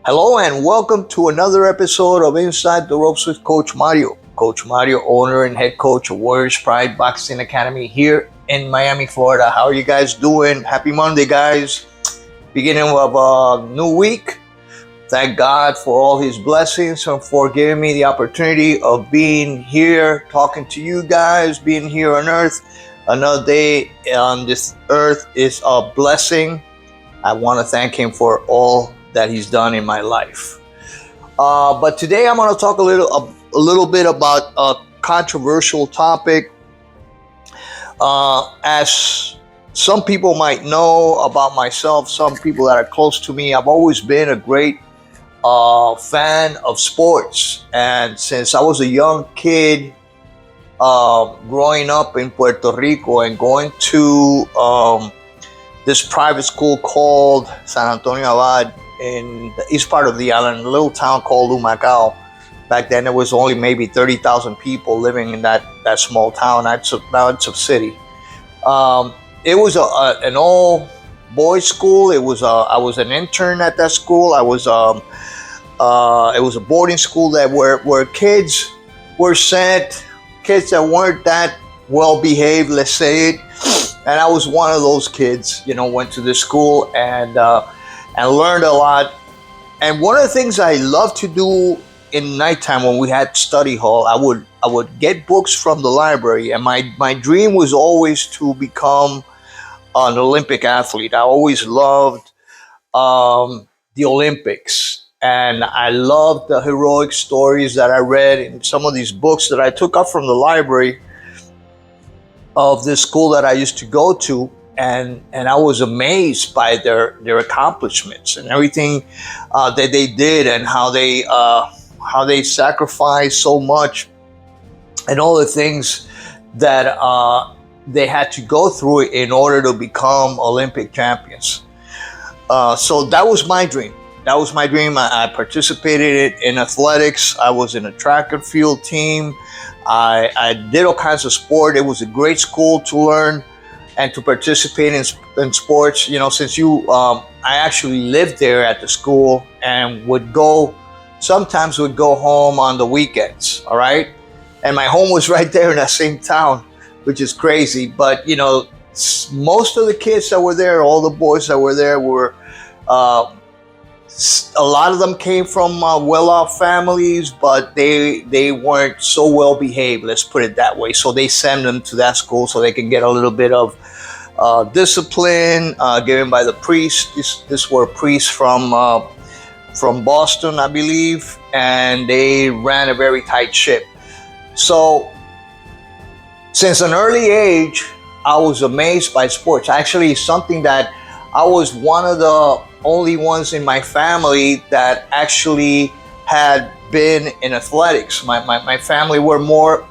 Hello and welcome to another episode of Inside the Ropes with Coach Mario. Coach Mario, owner and head coach of Warriors Pride Boxing Academy here in Miami, Florida. How are you guys doing? Happy Monday, guys. Beginning of a new week. Thank God for all his blessings and for giving me the opportunity of being here, talking to you guys, being here on earth. Another day on this earth is a blessing. I want to thank him for all that he's done in my life. But today I'm going to talk a little bit about a controversial topic. As some people might know about myself, some people that are close to me, I've always been a great fan of sports. And since I was a young kid, growing up in Puerto Rico and going to this private school called San Antonio Abad in the east part of the island, a little town called Humacao. Back then, there was only maybe 30,000 people living in that small town. Now it's a city. It was an all boys school. I was an intern at that school. It was a boarding school where kids were sent, kids that weren't that well behaved, let's say it. And I was one of those kids, went to this school and learned a lot. And one of the things I loved to do in nighttime when we had study hall, I would get books from the library. And my dream was always to become an Olympic athlete. I always loved the Olympics. And I loved the heroic stories that I read in some of these books that I took up from the library of this school that I used to go to, and I was amazed by their accomplishments and everything that they did, and how they sacrificed so much, and all the things that they had to go through in order to become Olympic champions. So that was my dream. That was my dream. I participated in athletics. I was in a track and field team. I did all kinds of sport. It was a great school to learn and to participate in sports. Since I actually lived there at the school and sometimes would go home on the weekends. All right. And my home was right there in that same town, which is crazy. But, most of the kids that were there, all the boys that were there were, a lot of them came from well-off families, but they weren't so well behaved, let's put it that way. So they send them to that school so they can get a little bit of discipline given by the priest. This were priests from Boston, I believe, and they ran a very tight ship. So since an early age, I was amazed by sports. Actually, something that I was one of the only ones in my family that actually had been in athletics. My family were more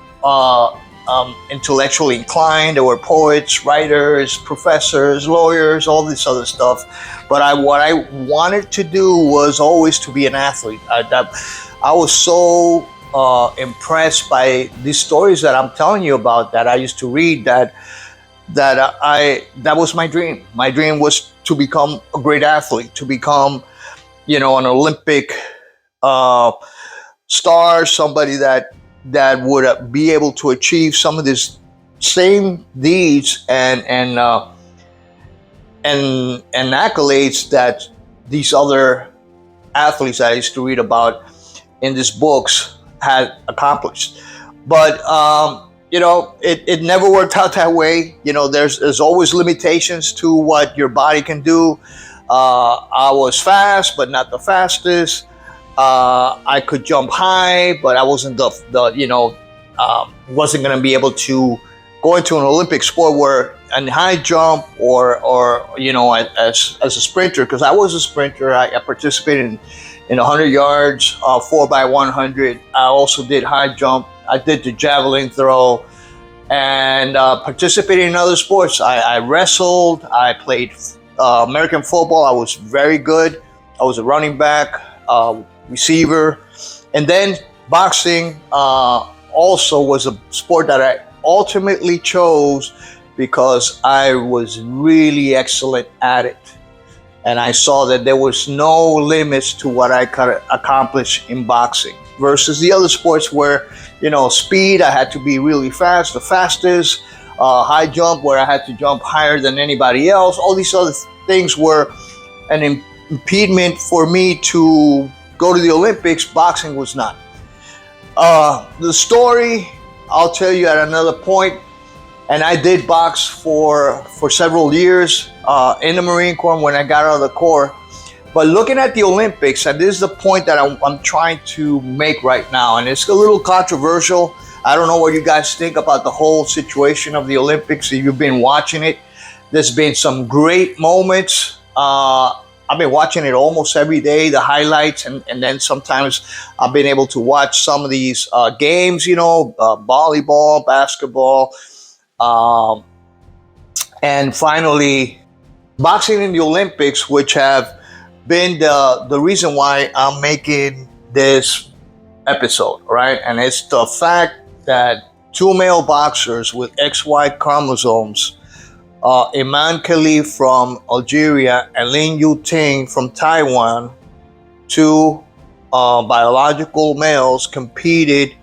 intellectually inclined. There were poets, writers, professors, lawyers, all this other stuff. But what I wanted to do was always to be an athlete. I was so impressed by these stories that I'm telling you about, that I used to read, that was my dream. My dream was to become a great athlete, to become, an Olympic star, somebody that would be able to achieve some of these same deeds and accolades that these other athletes that I used to read about in these books had accomplished. But it never worked out that way. There's always limitations to what your body can do. I was fast, but not the fastest. I could jump high, but I wasn't wasn't going to be able to go into an Olympic sport where a high jump or as a sprinter, because I was a sprinter. I participated in 100 yards, 4x100. I also did high jump. I did the javelin throw, and participated in other sports. I wrestled. I played American football. I was very good. I was a running back, receiver. And then boxing also was a sport that I ultimately chose because I was really excellent at it. and I saw that there was no limits to what I could accomplish in boxing versus the other sports where, speed, I had to be really fast, the fastest, high jump where I had to jump higher than anybody else. All these other things were an impediment for me to go to the Olympics. Boxing was not. The story I'll tell you at another point. And I did box for several years in the Marine Corps when I got out of the Corps. But looking at the Olympics, and this is the point that I'm trying to make right now, and it's a little controversial. I don't know what you guys think about the whole situation of the Olympics. If you've been watching it, there's been some great moments. I've been watching it almost every day, the highlights, and then sometimes I've been able to watch some of these games, volleyball, basketball, and finally, boxing in the Olympics, which have been the reason why I'm making this episode, right? And it's the fact that two male boxers with XY chromosomes, Iman Khalif from Algeria and Lin Yu Ting from Taiwan, two biological males, competed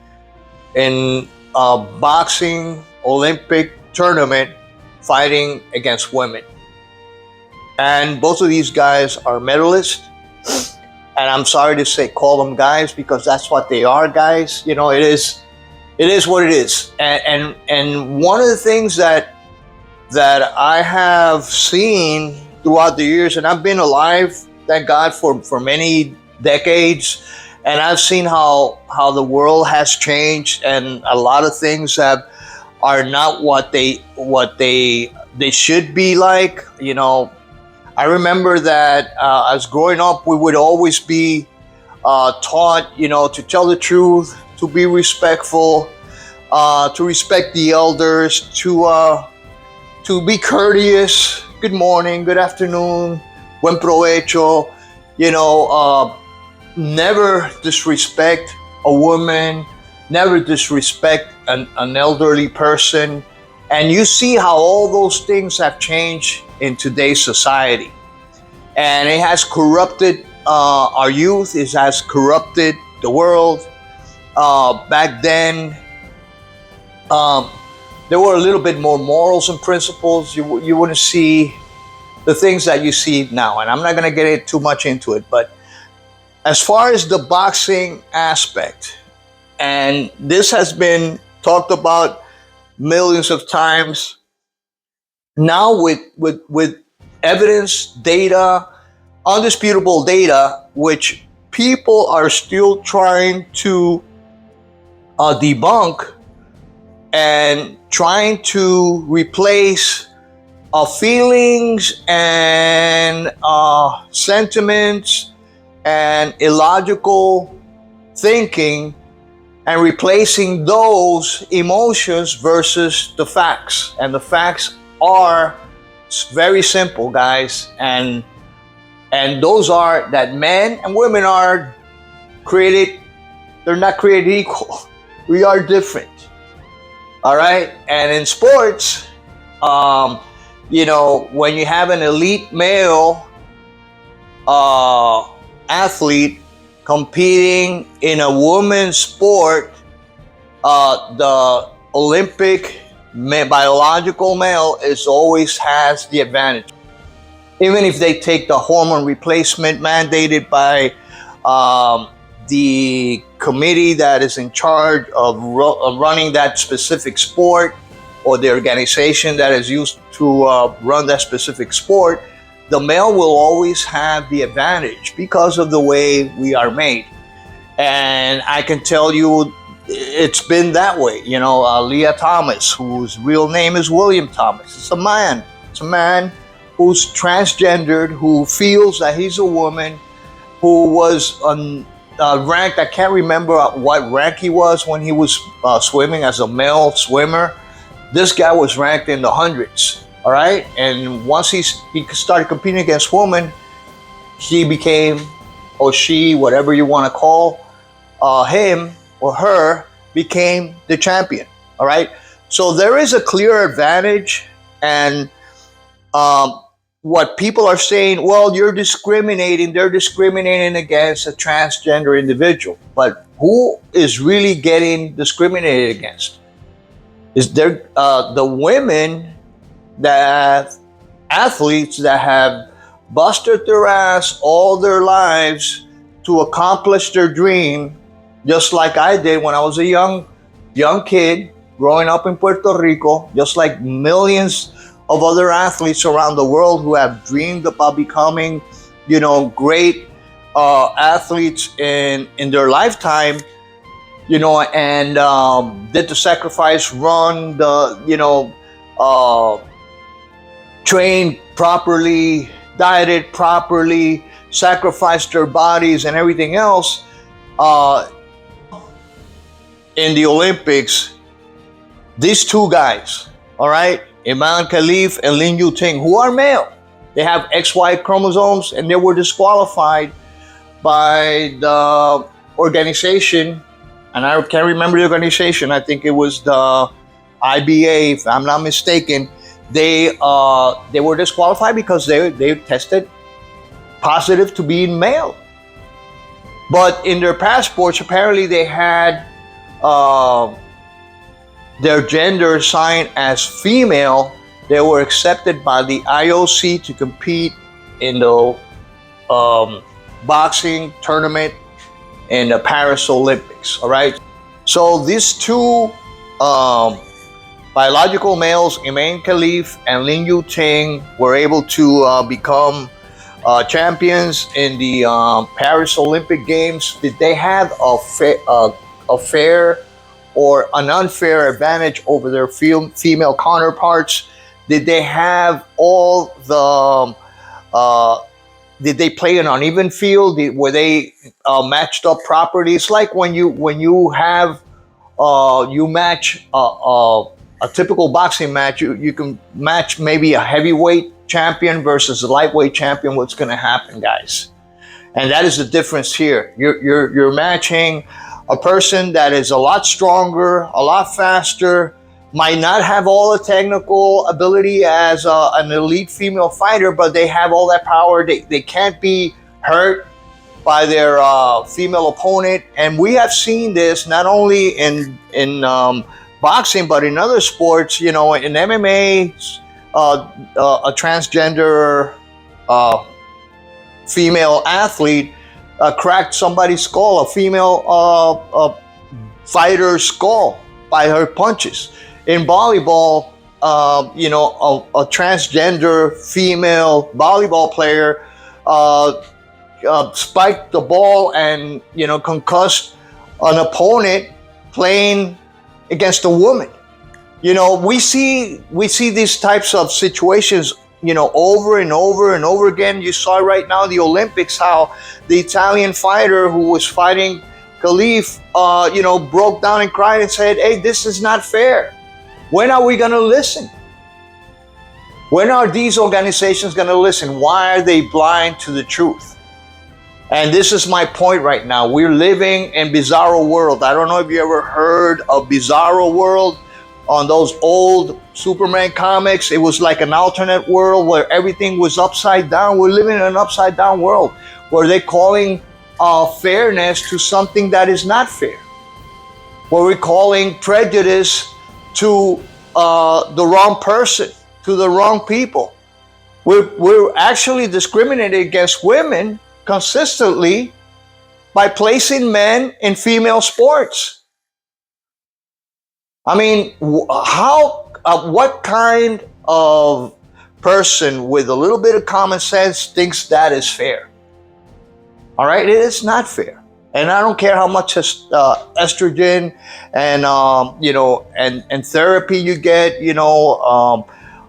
in a boxing Olympic tournament fighting against women. And both of these guys are medalists. And I'm sorry to say, call them guys, because that's what they are, guys. It is what it is. And one of the things that I have seen throughout the years, and I've been alive, thank God, for many decades, and I've seen how the world has changed, and a lot of things are not what they should be like. I remember that as growing up, we would always be taught, to tell the truth, to be respectful, to respect the elders, to be courteous. Good morning, good afternoon, buen provecho. Never disrespect a woman, never disrespect an elderly person. And you see how all those things have changed in today's society. And it has corrupted our youth, it has corrupted the world. Back then, there were a little bit more morals and principles. You wouldn't see the things that you see now. And I'm not going to get too much into it. But as far as the boxing aspect, and this has been talked about millions of times, now with evidence, data, undisputable data, which people are still trying to debunk and trying to replace feelings and sentiments and illogical thinking, and replacing those emotions versus the facts. And the facts are very simple, guys. And those are that men and women are created, they're not created equal. We are different. All right? And in sports, when you have an elite male athlete competing in a women's sport, the Olympic biological male always has the advantage. Even if they take the hormone replacement mandated by the committee that is in charge of running that specific sport, or the organization that is used to run that specific sport, the male will always have the advantage because of the way we are made. And I can tell you it's been that way. Leah Thomas, whose real name is William Thomas, it's a man who's transgendered, who feels that he's a woman, who was ranked, I can't remember what rank he was when he was swimming as a male swimmer. This guy was ranked in the hundreds. All right, and once he started competing against women, he became, or she, whatever you want to call him or her, became the champion. All right, so there is a clear advantage, and what people are saying, well, you're discriminating, they're discriminating against a transgender individual. But who is really getting discriminated against? Is there the women that athletes that have busted their ass all their lives to accomplish their dream, just like I did when I was a young kid growing up in Puerto Rico, just like millions of other athletes around the world who have dreamed about becoming, great athletes in their lifetime, and did the sacrifice, run the, trained properly, dieted properly, sacrificed their bodies and everything else in the Olympics. These two guys, all right, Iman Khalif and Lin Yuting, who are male, they have XY chromosomes, and they were disqualified by the organization, and I can't remember the organization. I think it was the IBA, if I'm not mistaken. They were disqualified because they tested positive to being male. But in their passports, apparently they had their gender assigned as female. They were accepted by the IOC to compete in the boxing tournament in the Paris Olympics. All right. So these two biological males, Iman Khalif and Lin Yuting, were able to become champions in the Paris Olympic Games. Did they have a fair or an unfair advantage over their female counterparts? Did they have all the did they play an uneven field? Were they matched up properly? It's like when you have you match a typical boxing match. You can match maybe a heavyweight champion versus a lightweight champion. What's going to happen, guys? And that is the difference here. You're matching a person that is a lot stronger, a lot faster, might not have all the technical ability as an elite female fighter, but they have all that power. They can't be hurt by their female opponent. And we have seen this not only in boxing, but in other sports. In MMA, a transgender female athlete cracked somebody's skull, a female fighter's skull, by her punches. In volleyball, a transgender female volleyball player spiked the ball and concussed an opponent playing against a woman. We see these types of situations over and over and over again. You saw right now the Olympics how the Italian fighter who was fighting Khalif broke down and cried and said, hey, this is not fair. When are we going to listen? When are these organizations going to listen? Why are they blind to the truth? And this is my point right now. We're living in Bizarro World. I don't know if you ever heard of Bizarro World on those old Superman comics. It was like an alternate world where everything was upside down. We're living in an upside down world where they're calling fairness to something that is not fair. Where we're calling prejudice to the wrong person, to the wrong people. We're actually discriminating against women consistently by placing men in female sports. I mean, what kind of person with a little bit of common sense thinks that is fair? All right, it is not fair. And I don't care how much estrogen and therapy you get,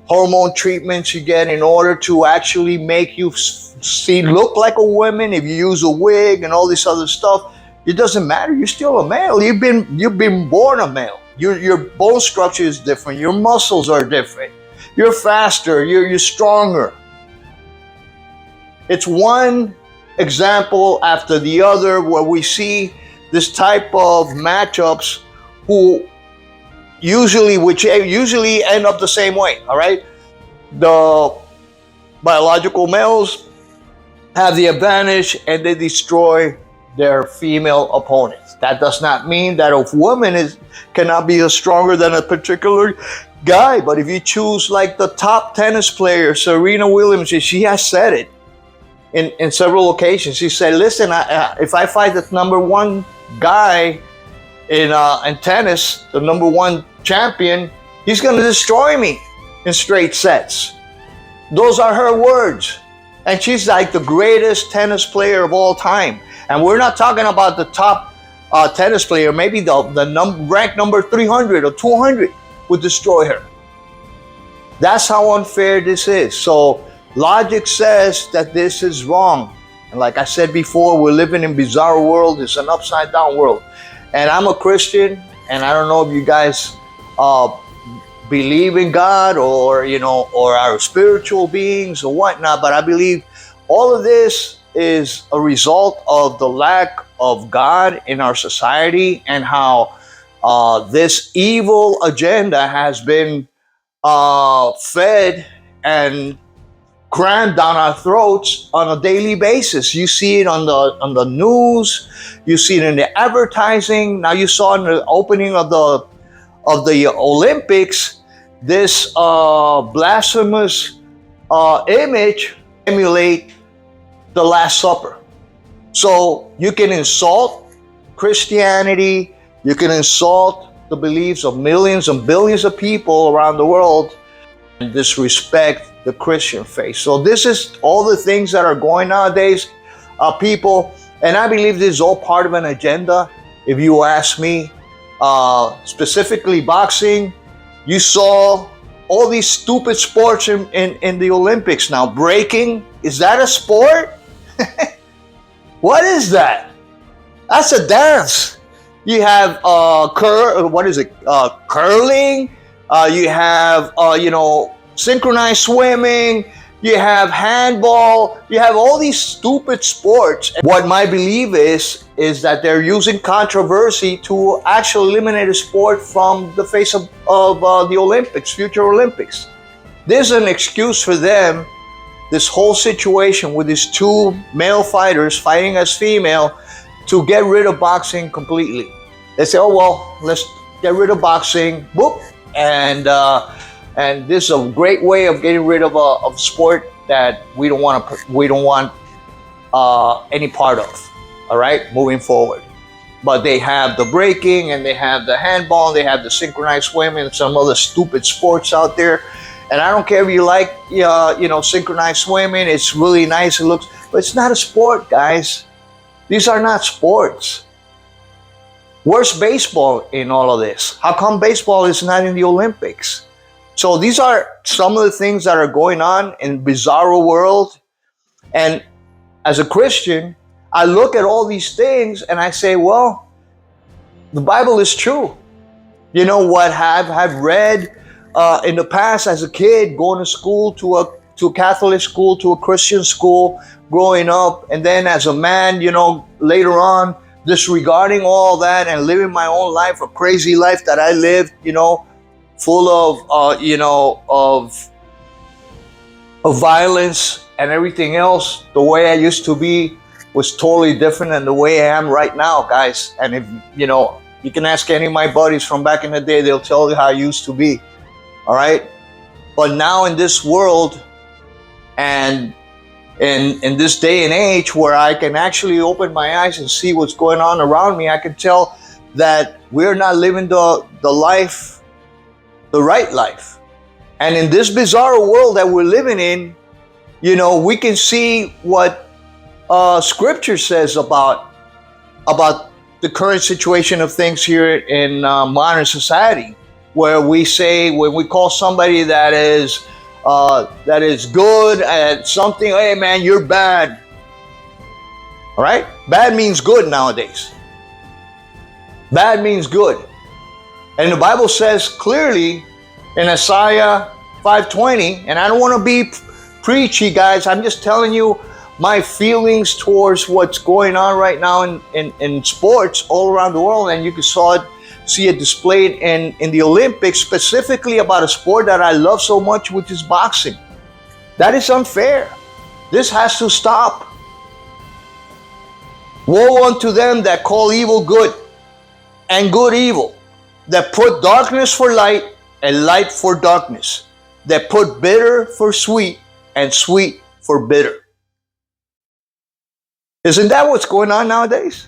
hormone treatments you get in order to actually make you look like a woman. If you use a wig and all this other stuff, it doesn't matter. You're still a male. You've been born a male. Your bone structure is different. Your muscles are different. You're faster. You're stronger. It's one example after the other where we see this type of matchups which usually end up the same way. All right, the Biological males have the advantage and they destroy their female opponents. That does not mean that a woman cannot be stronger than a particular guy. But if you choose like the top tennis player, Serena Williams, she has said it in several occasions. She said, listen, if I fight the number one guy in tennis, the number one champion, he's going to destroy me in straight sets. Those are her words. And she's like the greatest tennis player of all time. And we're not talking about the top tennis player. Maybe the ranked number 300 or 200 would destroy her. That's how unfair this is. So logic says that this is wrong. And like I said before, we're living in a bizarre world. It's an upside down world. And I'm a Christian, and I don't know if you guys believe in God or are spiritual beings or whatnot, but I believe all of this is a result of the lack of God in our society and how this evil agenda has been fed and crammed down our throats on a daily basis. You see it on the news, you see it in the advertising. Now you saw in the opening of the Olympics this blasphemous image emulate the Last Supper. So you can insult Christianity, you can insult the beliefs of millions and billions of people around the world and disrespect the Christian faith. So this is all the things that are going nowadays, people, and I believe this is all part of an agenda. If you ask me, specifically boxing, you saw all these stupid sports in the Olympics now. Breaking, is that a sport? What is that? That's a dance. You have curling. You have synchronized swimming. You have handball. You have all these stupid sports. What my belief is that they're using controversy to actually eliminate a sport from the face of the Olympics, future Olympics. There's an excuse for them. This whole situation with these two male fighters fighting as female to get rid of boxing completely. They say, oh, well, let's get rid of boxing, whoop, and this is a great way of getting rid of a sport that we don't want any part of, all right, moving forward. But they have the breaking and they have the handball, and they have the synchronized swimming and some other stupid sports out there. And I don't care if you like, synchronized swimming. It's really nice. It looks, but it's not a sport, guys. These are not sports. Where's baseball in all of this? How come baseball is not in the Olympics? So these are some of the things that are going on in bizarro world. And as a Christian, I look at all these things and I say, well, the Bible is true. You know what I've read in the past as a kid, going to school, to a Catholic school, to a Christian school, growing up, and then as a man, later on, disregarding all that and living my own life, a crazy life that I lived, full of violence and everything else. The way I used to be was totally different than the way I am right now, guys. And if you can ask any of my buddies from back in the day, they'll tell you how I used to be. All right. But now in this world and in this day and age where I can actually open my eyes and see what's going on around me, I can tell that we're not living the life, the right life. And in this bizarre world that we're living in, we can see what scripture says about the current situation of things here in modern society, where we say, when we call somebody that is good at something, hey man, you're bad. All right? Bad means good nowadays. Bad means good. And the Bible says clearly in Isaiah 5:20, and I don't want to be preachy, guys. I'm just telling you my feelings towards what's going on right now in sports all around the world. And you can see it displayed in the Olympics, specifically about a sport that I love so much, which is boxing. That is unfair. This has to stop. Woe unto them that call evil good and good evil, that put darkness for light and light for darkness, that put bitter for sweet and sweet for bitter. Isn't that what's going on nowadays?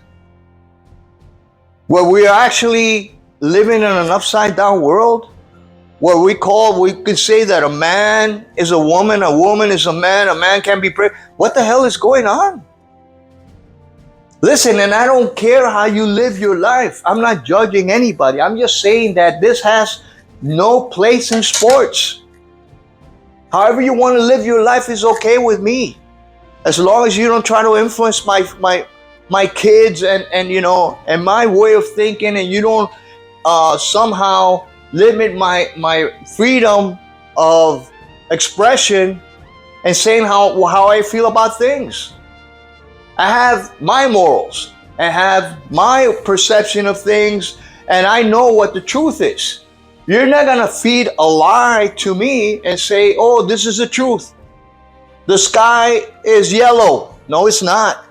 Where we are actually living in an upside down world, where we can say that a man is a woman is a man can be pregnant. What the hell is going on? Listen, and I don't care how you live your life. I'm not judging anybody. I'm just saying that this has no place in sports. However you want to live your life is okay with me, as long as you don't try to influence my kids and my way of thinking, and you don't somehow limit my freedom of expression and saying how I feel about things. I have my morals. I have my perception of things, and I know what the truth is. You're not gonna feed a lie to me and say, oh, this is the truth. The sky is yellow. No, it's not.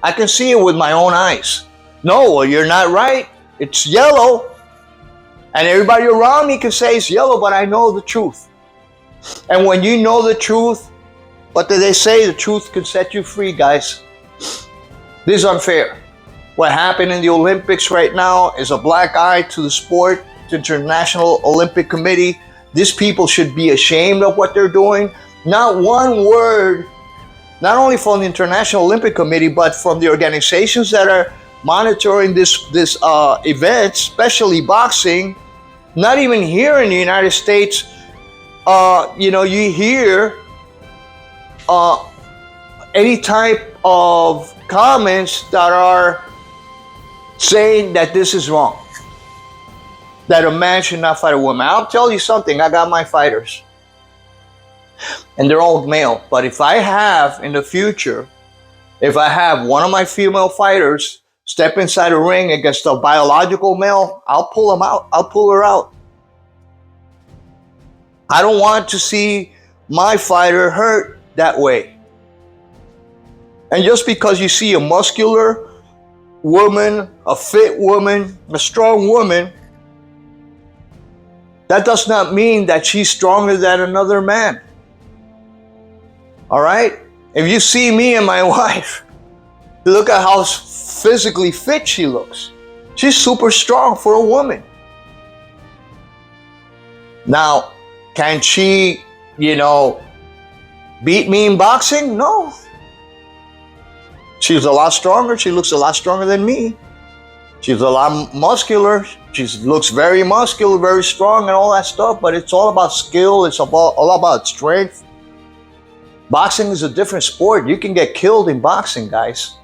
I can see it with my own eyes. No, well, you're not right. It's yellow. And everybody around me can say it's yellow, but I know the truth. And when you know the truth, what do they say? The truth can set you free, guys. This is unfair. What happened in the Olympics right now is a black eye to the sport, to the International Olympic Committee. These people should be ashamed of what they're doing. Not one word, not only from the International Olympic Committee, but from the organizations that are monitoring this event, especially boxing. Not even here in the United States, you hear any type of comments that are saying that this is wrong, that a man should not fight a woman. I'll tell you something, I got my fighters, and they're all male. But if I have in the future, if I have one of my female fighters step inside a ring against a biological male, I'll pull him out. I'll pull her out. I don't want to see my fighter hurt that way. And just because you see a muscular woman, a fit woman, a strong woman, that does not mean that she's stronger than another man. All right? If you see me and my wife, look at how physically fit she looks. She's super strong for a woman. Now, can she, beat me in boxing? No. She's a lot stronger. She looks a lot stronger than me. She's a lot muscular. She looks very muscular, very strong and all that stuff, but it's all about skill. It's all about strength. Boxing is a different sport. You can get killed in boxing, guys.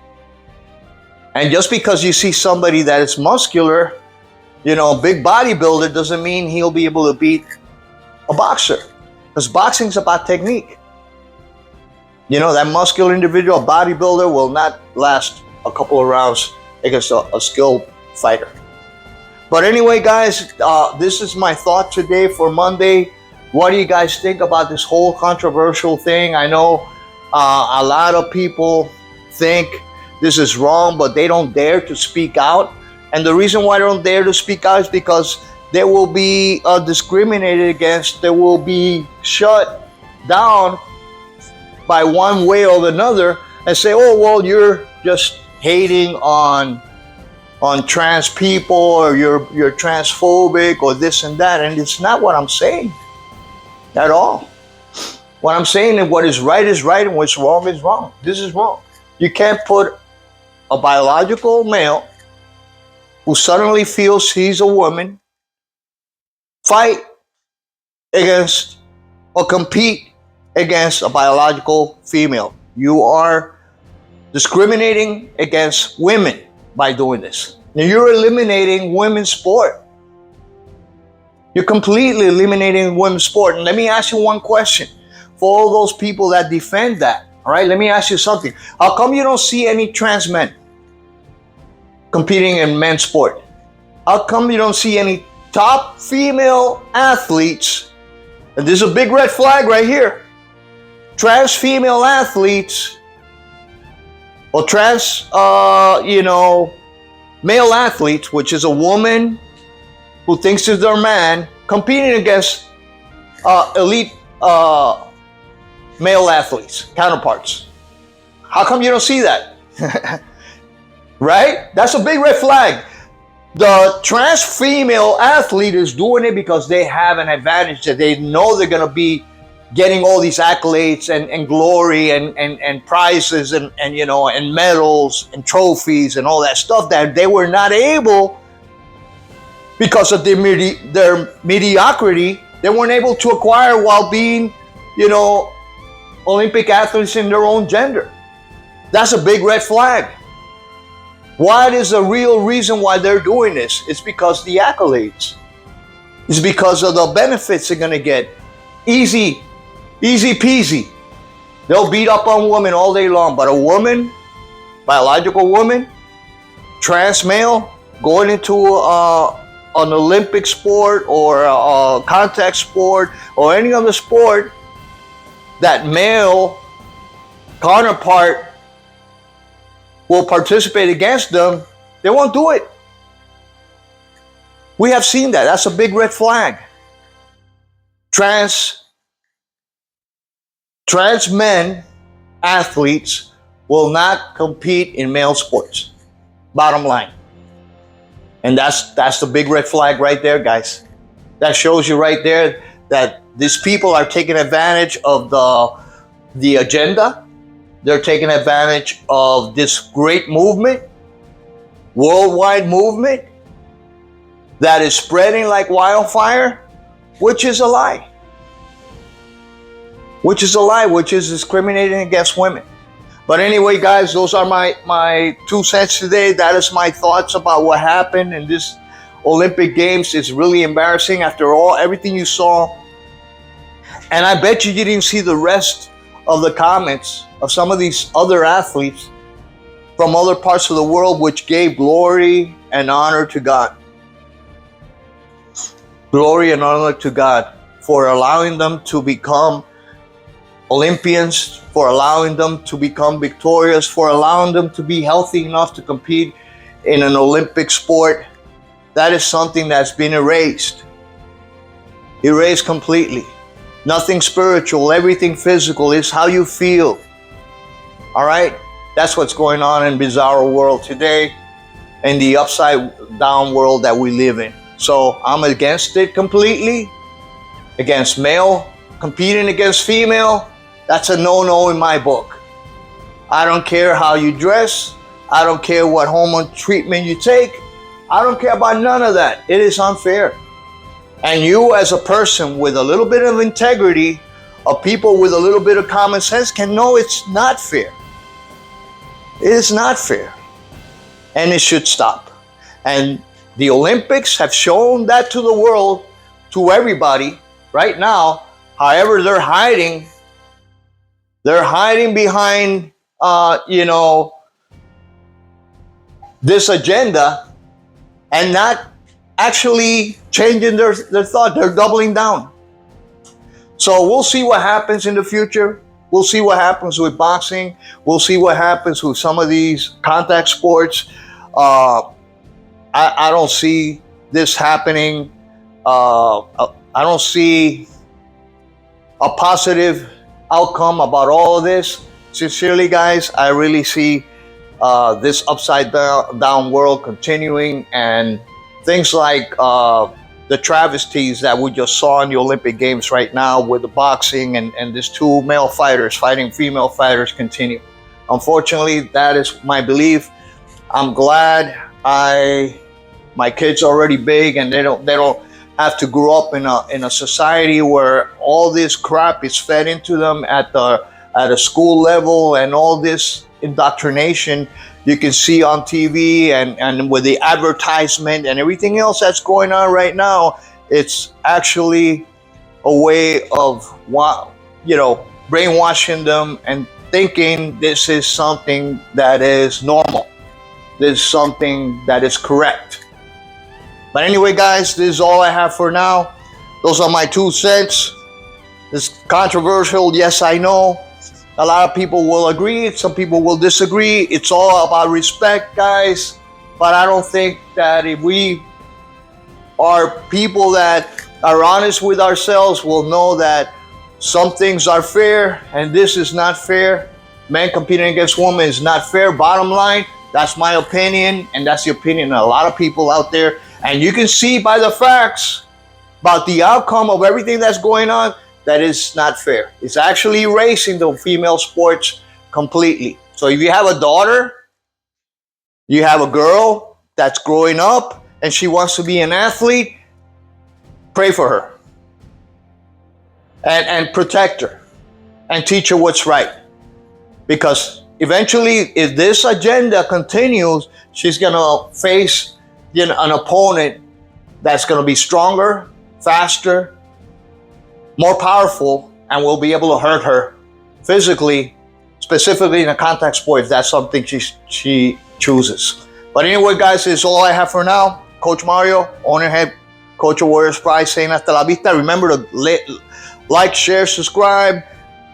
And just because you see somebody that is muscular, a big bodybuilder, doesn't mean he'll be able to beat a boxer. Because boxing is about technique. That muscular individual, a bodybuilder, will not last a couple of rounds against a skilled fighter. But anyway, guys, this is my thought today for Monday. What do you guys think about this whole controversial thing? I know a lot of people think this is wrong, but they don't dare to speak out. And the reason why they don't dare to speak out is because they will be discriminated against. They will be shut down by one way or another and say, oh, well, you're just hating on trans people, or you're transphobic, or this and that. And it's not what I'm saying at all. What I'm saying is what is right and what's wrong is wrong. This is wrong. You can't put a biological male who suddenly feels he's a woman fight against or compete against a biological female. You are discriminating against women by doing this. Now you're eliminating women's sport. You're completely eliminating women's sport. And let me ask you one question. For all those people that defend that, all right, let me ask you something. How come you don't see any trans men competing in men's sport? How come you don't see any top female athletes, and this is a big red flag right here, trans female athletes or trans, male athletes, which is a woman who thinks is their man, competing against elite male athletes, counterparts. How come you don't see that? Right? That's a big red flag. The trans female athlete is doing it because they have an advantage, that they know they're going to be getting all these accolades and glory and prizes and medals and trophies and all that stuff that they were not able, because of their mediocrity, they weren't able to acquire while being, Olympic athletes in their own gender. That's a big red flag. What is the real reason why they're doing this? It's because the accolades. It's because of the benefits they're going to get. Easy peasy. They'll beat up on women all day long, but a woman, biological woman, trans male, going into an Olympic sport or a contact sport or any other sport, that male counterpart will participate against them, they won't do it. We have seen that. That's a big red flag. Trans men, athletes, will not compete in male sports. Bottom line. And that's the big red flag right there, guys. That shows you right there that these people are taking advantage of the agenda. They're taking advantage of this great movement, worldwide movement, that is spreading like wildfire, which is a lie. Which is discriminating against women. But anyway, guys, those are my 2 cents today. That is my thoughts about what happened in this Olympic Games. It's really embarrassing after everything you saw. And I bet you didn't see the rest of the comments of some of these other athletes from other parts of the world, which gave glory and honor to God. Glory and honor to God for allowing them to become Olympians, for allowing them to become victorious, for allowing them to be healthy enough to compete in an Olympic sport. That is something that's been erased completely. Nothing spiritual, everything physical. Is how you feel. All right? That's what's going on in bizarre world today, in the upside down world that we live in. So I'm against it completely. Against male competing against female. That's a no-no in my book. I don't care how you dress. I don't care what hormone treatment you take. I don't care about none of that. It is unfair. And you, as a person with a little bit of integrity, of people with a little bit of common sense, can know it's not fair. It is not fair. And it should stop. And the Olympics have shown that to the world, to everybody, right now. However, they're hiding behind, this agenda, and not actually changing their thought. They're doubling down. So we'll see what happens in the future. We'll see what happens with boxing. We'll see what happens with some of these contact sports. I don't see this happening. I don't see a positive outcome about all of this. Sincerely, guys, I really see this upside down world continuing, and things like the travesties that we just saw in the Olympic Games right now with the boxing and these 2 male fighters fighting female fighters continue. Unfortunately, that is my belief. I'm glad my kids are already big, and they don't have to grow up in a society where all this crap is fed into them at a school level, and all this indoctrination you can see on TV and with the advertisement and everything else that's going on right now. It's actually a way of brainwashing them and thinking this is something that is normal. This is something that is correct. But anyway, guys, this is all I have for now. Those are my 2 cents. It's controversial, yes, I know. A lot of people will agree, some people will disagree. It's all about respect, guys. But I don't think that if we are people that are honest with ourselves, we'll know that some things are fair and this is not fair. Men competing against women is not fair. Bottom line, that's my opinion, and that's the opinion of a lot of people out there. And you can see by the facts about the outcome of everything that's going on that is not fair. It's actually erasing the female sports completely. So if you have a daughter, you have a girl that's growing up and she wants to be an athlete, pray for her and protect her and teach her what's right. Because eventually, if this agenda continues, she's going to face an opponent that's going to be stronger, faster, more powerful, and will be able to hurt her physically, specifically in a contact sport if that's something she chooses. But anyway, guys, this is all I have for now. Coach Mario, owner head coach of Warriors Pride, saying hasta la vista. Remember to like, share, subscribe.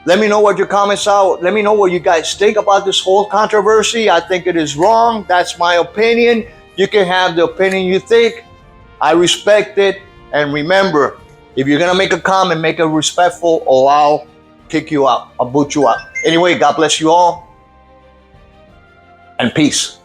Let me know what your comments are. Let me know what you guys think about this whole controversy. I think it is wrong. That's my opinion. You can have the opinion you think. I respect it. And remember, if you're going to make a comment, make it respectful, or I'll kick you out. I'll boot you out. Anyway, God bless you all. And peace.